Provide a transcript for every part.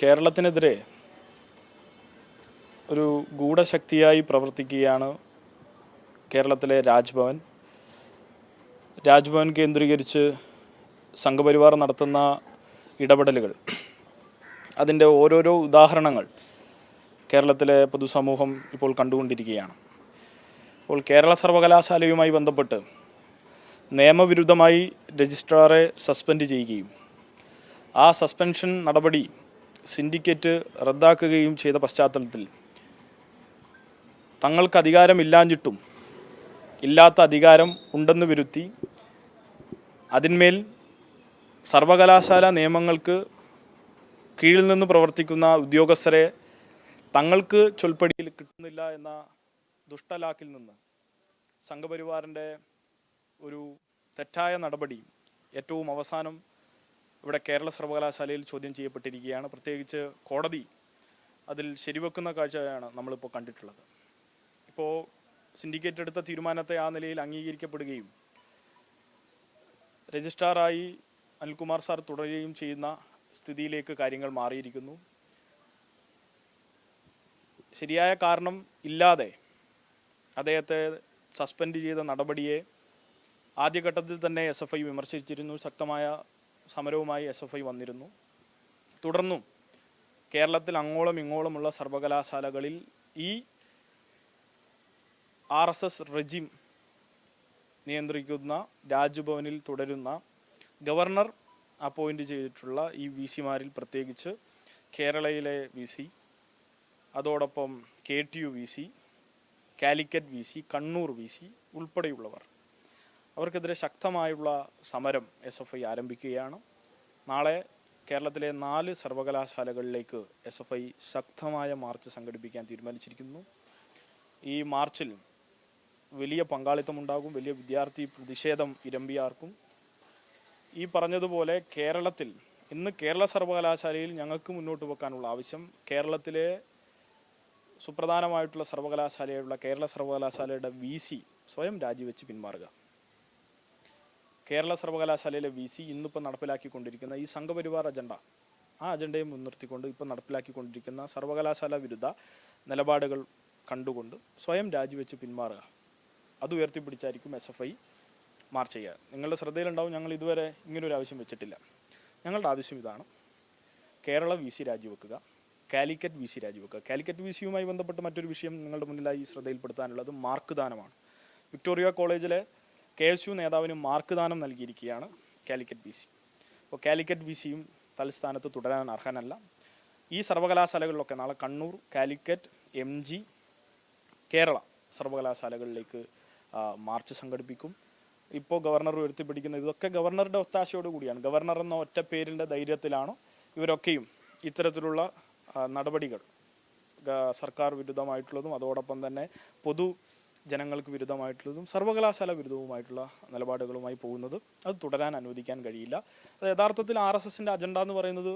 കേരളത്തിനെതിരെ ഒരു ഗൂഢശക്തിയായി പ്രവർത്തിക്കുകയാണ് കേരളത്തിലെ രാജ്ഭവൻ കേന്ദ്രീകരിച്ച് സംഘപരിവാർ നടത്തുന്ന ഇടപെടലുകൾ. അതിൻ്റെ ഓരോരോ ഉദാഹരണങ്ങൾ കേരളത്തിലെ പൊതുസമൂഹം ഇപ്പോൾ കണ്ടുകൊണ്ടിരിക്കുകയാണ്. അപ്പോൾ കേരള സർവകലാശാലയുമായി ബന്ധപ്പെട്ട് നിയമവിരുദ്ധമായി രജിസ്ട്രാറെ സസ്പെൻഡ് ചെയ്യുകയും ആ സസ്പെൻഷൻ നടപടി സിൻഡിക്കേറ്റ് റദ്ദാക്കുകയും ചെയ്ത പശ്ചാത്തലത്തിൽ തങ്ങൾക്ക് അധികാരമില്ലാഞ്ഞിട്ടും ഇല്ലാത്ത അധികാരം ഉണ്ടെന്ന് വരുത്തി അതിന്മേൽ സർവകലാശാല നിയമങ്ങൾക്ക് കീഴിൽ നിന്ന് പ്രവർത്തിക്കുന്ന ഉദ്യോഗസ്ഥരെ തങ്ങൾക്ക് ചൊൽപ്പടിയിൽ കിട്ടുന്നില്ല എന്ന ദുഷ്ടലാക്കിൽ നിന്ന് സംഘപരിവാറിൻ്റെ ഒരു തെറ്റായ നടപടി ഏറ്റവും അവസാനം ഇവിടെ കേരള സർവകലാശാലയിൽ ചോദ്യം ചെയ്യപ്പെട്ടിരിക്കുകയാണ്. പ്രത്യേകിച്ച് കോടതി അതിൽ ശരിവെക്കുന്ന കാഴ്ചയാണ് നമ്മളിപ്പോൾ കണ്ടിട്ടുള്ളത്. ഇപ്പോൾ സിൻഡിക്കേറ്റ് എടുത്ത തീരുമാനത്തെ ആ നിലയിൽ അംഗീകരിക്കപ്പെടുകയും രജിസ്ട്രാറായി അനിൽകുമാർ സാർ തുടരുകയും ചെയ്യുന്ന സ്ഥിതിയിലേക്ക് കാര്യങ്ങൾ മാറിയിരിക്കുന്നു. ശരിയായ കാരണം ഇല്ലാതെ അദ്ദേഹത്തെ സസ്പെൻഡ് ചെയ്ത നടപടിയെ ആദ്യഘട്ടത്തിൽ തന്നെ SFI വിമർശിച്ചിരുന്നു. ശക്തമായ സമരവുമായി SFI വന്നിരുന്നു. തുടർന്നും കേരളത്തിൽ അങ്ങോളം ഇങ്ങോളമുള്ള സർവകലാശാലകളിൽ ഈ RSS റെജിം നിയന്ത്രിക്കുന്ന രാജ്ഭവനിൽ തുടരുന്ന ഗവർണർ അപ്പോയിൻ്റ് ചെയ്തിട്ടുള്ള ഈ VC-മാരിൽ പ്രത്യേകിച്ച് കേരളയിലെ VC, അതോടൊപ്പം KTU VC, Calicut VC, Kannur VC ഉൾപ്പെടെയുള്ളവർ, അവർക്കെതിരെ ശക്തമായുള്ള സമരം SFI ആരംഭിക്കുകയാണ്. നാളെ കേരളത്തിലെ 4 സർവകലാശാലകളിലേക്ക് SFI ശക്തമായ മാർച്ച് സംഘടിപ്പിക്കാൻ തീരുമാനിച്ചിരിക്കുന്നു. ഈ മാർച്ചിൽ വലിയ പങ്കാളിത്തമുണ്ടാകും, വലിയ വിദ്യാർത്ഥി പ്രതിഷേധം ഇരമ്പിയാർക്കും. ഈ പറഞ്ഞതുപോലെ കേരളത്തിൽ ഇന്ന് കേരള സർവകലാശാലയിൽ ഞങ്ങൾക്ക് മുന്നോട്ട് വെക്കാനുള്ള ആവശ്യം കേരളത്തിലെ സുപ്രധാനമായിട്ടുള്ള സർവകലാശാലയുള്ള കേരള സർവകലാശാലയുടെ VC സ്വയം രാജിവെച്ച് പിന്മാറുക. കേരള സർവകലാശാലയിലെ VC ഇന്നിപ്പോൾ നടപ്പിലാക്കിക്കൊണ്ടിരിക്കുന്ന ഈ സംഘപരിവാർ അജണ്ട, ആ അജണ്ടയെ മുൻനിർത്തിക്കൊണ്ട് ഇപ്പോൾ നടപ്പിലാക്കിക്കൊണ്ടിരിക്കുന്ന സർവകലാശാല വിരുദ്ധ നിലപാടുകൾ കണ്ടുകൊണ്ട് സ്വയം രാജിവെച്ച് പിന്മാറുക. അത് ഉയർത്തിപ്പിടിച്ചായിരിക്കും SFI മാർച്ച് ചെയ്യുക. നിങ്ങളുടെ ശ്രദ്ധയിലുണ്ടാവും, ഞങ്ങൾ ഇതുവരെ ഇങ്ങനൊരു ആവശ്യം വെച്ചിട്ടില്ല. ഞങ്ങളുടെ ആവശ്യം ഇതാണ്: കേരള VC രാജിവെക്കുക, കാലിക്കറ്റ് VC രാജിവെക്കുക. കാലിക്കറ്റ് VC-യുമായി ബന്ധപ്പെട്ട് മറ്റൊരു വിഷയം നിങ്ങളുടെ മുന്നിലായി ശ്രദ്ധയിൽപ്പെടുത്താനുള്ളത് മാർക്ക് ദാനമാണ്. വിക്ടോറിയ കോളേജിലെ KSU നേതാവിന് മാർക്ക് ദാനം നൽകിയിരിക്കുകയാണ് കാലിക്കറ്റ് VC. അപ്പോൾ കാലിക്കറ്റ് VC-യും തൽസ്ഥാനത്ത് തുടരാൻ അർഹനല്ല. ഈ സർവകലാശാലകളിലൊക്കെ നാളെ കണ്ണൂർ, കാലിക്കറ്റ്, MG, കേരള സർവകലാശാലകളിലേക്ക് മാർച്ച് സംഘടിപ്പിക്കും. ഇപ്പോൾ ഗവർണർ ഉയർത്തിപ്പിടിക്കുന്ന ഇതൊക്കെ ഗവർണറുടെ ഒത്താശയോട് കൂടിയാണ്. ഗവർണർ എന്ന ഒറ്റ പേരിൻ്റെ ധൈര്യത്തിലാണ് ഇവരൊക്കെയും ഇത്തരത്തിലുള്ള നടപടികൾ, സർക്കാർ വിരുദ്ധമായിട്ടുള്ളതും അതോടൊപ്പം തന്നെ ജനങ്ങൾക്ക് വിരുദ്ധമായിട്ടുള്ളതും സർവകലാശാല വിരുദ്ധവുമായിട്ടുള്ള നിലപാടുകളുമായി പോകുന്നത്. അത് തുടരാൻ അനുവദിക്കാൻ കഴിയില്ല. അത് യഥാർത്ഥത്തിൽ RSSൻ്റെ അജണ്ട എന്ന് പറയുന്നത്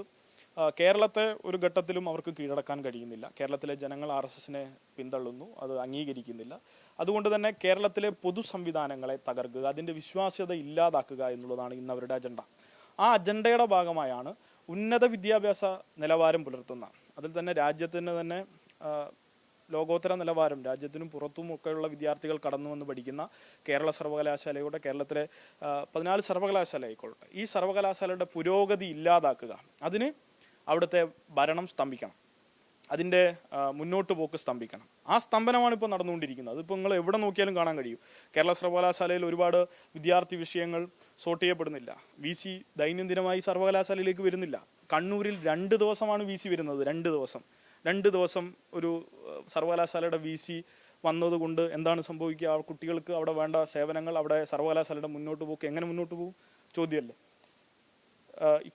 കേരളത്തെ ഒരു ഘട്ടത്തിലും അവർക്ക് കീഴടക്കാൻ കഴിയുന്നില്ല. കേരളത്തിലെ ജനങ്ങൾ RSSനെ പിന്തള്ളുന്നു, അത് അംഗീകരിക്കുന്നില്ല. അതുകൊണ്ട് തന്നെ കേരളത്തിലെ പൊതു സംവിധാനങ്ങളെ തകർക്കുക, അതിൻ്റെ വിശ്വാസ്യത ഇല്ലാതാക്കുക എന്നുള്ളതാണ് ഇന്ന് അവരുടെ അജണ്ട. ആ അജണ്ടയുടെ ഭാഗമായാണ് ഉന്നത വിദ്യാഭ്യാസ നിലവാരം പുലർത്തുന്ന, അതിൽ തന്നെ രാജ്യത്തിന് തന്നെ ലോകോത്തര നിലവാരം, രാജ്യത്തിനും പുറത്തും ഒക്കെയുള്ള വിദ്യാർത്ഥികൾ കടന്നു വന്ന് പഠിക്കുന്ന കേരള സർവകലാശാലയുടെ, കേരളത്തിലെ 14 സർവകലാശാല ആയിക്കൊള്ളട്ടെ, ഈ സർവകലാശാലയുടെ പുരോഗതി ഇല്ലാതാക്കുക, അതിന് അവിടുത്തെ ഭരണം സ്തംഭിക്കണം, അതിൻ്റെ മുന്നോട്ട് പോക്ക് സ്തംഭിക്കണം. ആ സ്തംഭനമാണ് ഇപ്പോൾ നടന്നുകൊണ്ടിരിക്കുന്നത്. അതിപ്പോൾ നിങ്ങൾ എവിടെ നോക്കിയാലും കാണാൻ കഴിയും. കേരള സർവകലാശാലയിൽ ഒരുപാട് വിദ്യാർത്ഥി വിഷയങ്ങൾ സോർട്ട് ചെയ്യപ്പെടുന്നില്ല. VC ദൈനംദിനമായി സർവകലാശാലയിലേക്ക് വരുന്നില്ല. കണ്ണൂരിൽ 2 ദിവസമാണ് VC വരുന്നത്. 2 ദിവസം ഒരു സർവകലാശാലയുടെ VC വന്നതുകൊണ്ട് എന്താണ് സംഭവിക്കുക? കുട്ടികൾക്ക് അവിടെ വേണ്ട സേവനങ്ങൾ, അവിടെ സർവകലാശാലയുടെ മുന്നോട്ട് പോക്ക് എങ്ങനെ മുന്നോട്ട് പോകും? ചോദ്യമല്ലേ.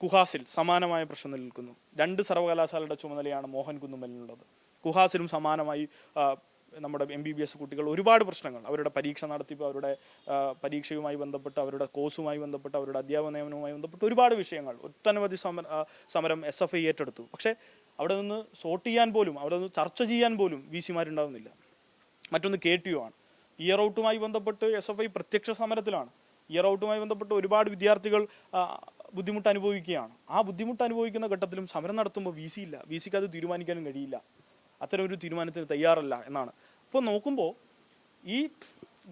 കുഹാസിൽ സമാനമായ പ്രശ്നം നിലനിൽക്കുന്നു. 2 സർവകലാശാലയുടെ ചുമതലയാണ് മോഹൻ കുന്നുമ്മലിനുള്ളത്. കുഹാസിലും സമാനമായി നമ്മുടെ MBBS കുട്ടികൾ ഒരുപാട് പ്രശ്നങ്ങൾ, അവരുടെ പരീക്ഷ നടത്തിപ്പ്, അവരുടെ പരീക്ഷയുമായി ബന്ധപ്പെട്ട്, അവരുടെ കോഴ്സുമായി ബന്ധപ്പെട്ട്, അവരുടെ അധ്യാപന നിയമനവുമായി ബന്ധപ്പെട്ട് ഒരുപാട് വിഷയങ്ങൾ, ഒട്ടനവധി സമരം SFI ഏറ്റെടുത്തു. പക്ഷേ അവിടെ നിന്ന് സോർട്ട് ചെയ്യാൻ പോലും, അവിടെ നിന്ന് ചർച്ച ചെയ്യാൻ പോലും VC-മാരുണ്ടാവുന്നില്ല. മറ്റൊന്ന് KTU ആണ്. ഇയർ ഔട്ടുമായി ബന്ധപ്പെട്ട് SFI പ്രത്യക്ഷ സമരത്തിലാണ്. ഇയർ ഔട്ടുമായി ബന്ധപ്പെട്ട് ഒരുപാട് വിദ്യാർത്ഥികൾ ബുദ്ധിമുട്ട് അനുഭവിക്കുകയാണ്. ആ ബുദ്ധിമുട്ട് അനുഭവിക്കുന്ന ഘട്ടത്തിലും സമരം നടത്തുമ്പോൾ വി സി ഇല്ല, വി സിക്ക് അത് തീരുമാനിക്കാനും കഴിയില്ല, അത്തരം ഒരു തീരുമാനത്തിന് തയ്യാറല്ല എന്നാണ്. അപ്പോൾ നോക്കുമ്പോൾ ഈ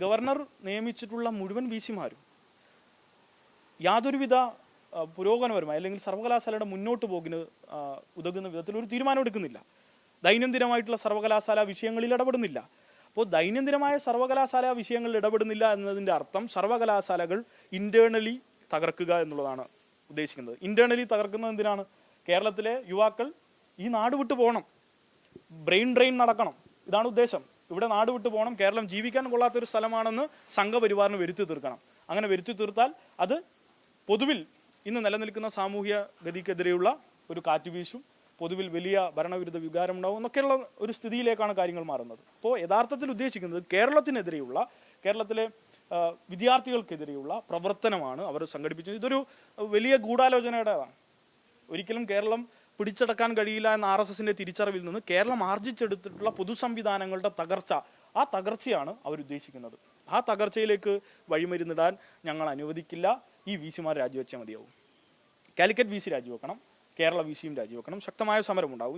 ഗവർണർ നിയമിച്ചിട്ടുള്ള മുഴുവൻ വി സിമാരും യാതൊരുവിധ പുരോഗമനപരമായി അല്ലെങ്കിൽ സർവകലാശാലയുടെ മുന്നോട്ട് പോകിന് ഉതകുന്ന വിധത്തിൽ ഒരു തീരുമാനം എടുക്കുന്നില്ല. ദൈനംദിനമായിട്ടുള്ള സർവകലാശാല വിഷയങ്ങളിൽ ഇടപെടുന്നില്ല. അപ്പോൾ ദൈനംദിനമായ സർവകലാശാല വിഷയങ്ങളിൽ ഇടപെടുന്നില്ല എന്നതിൻ്റെ അർത്ഥം സർവകലാശാലകൾ ഇന്റേണലി തകർക്കുക എന്നുള്ളതാണ് ഉദ്ദേശിക്കുന്നത്. ഇന്റേണലി തകർക്കുന്നത് എന്തിനാണ്? കേരളത്തിലെ യുവാക്കൾ ഈ നാട് വിട്ടു പോകണം, ബ്രെയിൻ ഡ്രെയിൻ നടക്കണം, ഇതാണ് ഉദ്ദേശം. ഇവിടെ നാട് വിട്ടു പോകണം, കേരളം ജീവിക്കാൻ കൊള്ളാത്തൊരു സ്ഥലമാണെന്ന് സംഘപരിവാറിന് വരുത്തി തീർക്കണം. അങ്ങനെ വരുത്തി തീർത്താൽ അത് പൊതുവിൽ ഇന്ന് നിലനിൽക്കുന്ന സാമൂഹ്യ ഗതിക്കെതിരെയുള്ള ഒരു കാറ്റുവീശും, പൊതുവിൽ വലിയ ഭരണവിരുദ്ധ വികാരം ഉണ്ടാവും എന്നൊക്കെയുള്ള ഒരു സ്ഥിതിയിലേക്കാണ് കാര്യങ്ങൾ മാറുന്നത്. അപ്പോൾ യഥാർത്ഥത്തിൽ ഉദ്ദേശിക്കുന്നത് കേരളത്തിനെതിരെയുള്ള, കേരളത്തിലെ വിദ്യാർത്ഥികൾക്കെതിരെയുള്ള പ്രവർത്തനമാണ് അവർ സംഘടിപ്പിച്ചത്. ഇതൊരു വലിയ ഗൂഢാലോചനയുടേതാണ്. ഒരിക്കലും കേരളം പിടിച്ചടക്കാൻ കഴിയില്ല എന്ന RSSന്റെ തിരിച്ചറിവിൽ നിന്ന് കേരളം ആർജിച്ചെടുത്തിട്ടുള്ള പൊതുസംവിധാനങ്ങളുടെ തകർച്ച, ആ തകർച്ചയാണ് അവരുദ്ദേശിക്കുന്നത്. ആ തകർച്ചയിലേക്ക് വഴിമരുന്നിടാൻ ഞങ്ങൾ അനുവദിക്കില്ല. ഈ വി സിമാർ രാജിവെച്ചാൽ മതിയാവും. കാലിക്കറ്റ് വി സി രാജിവെക്കണം, കേരള വി സിയും രാജിവെക്കണം. ശക്തമായ സമരമുണ്ടാവും.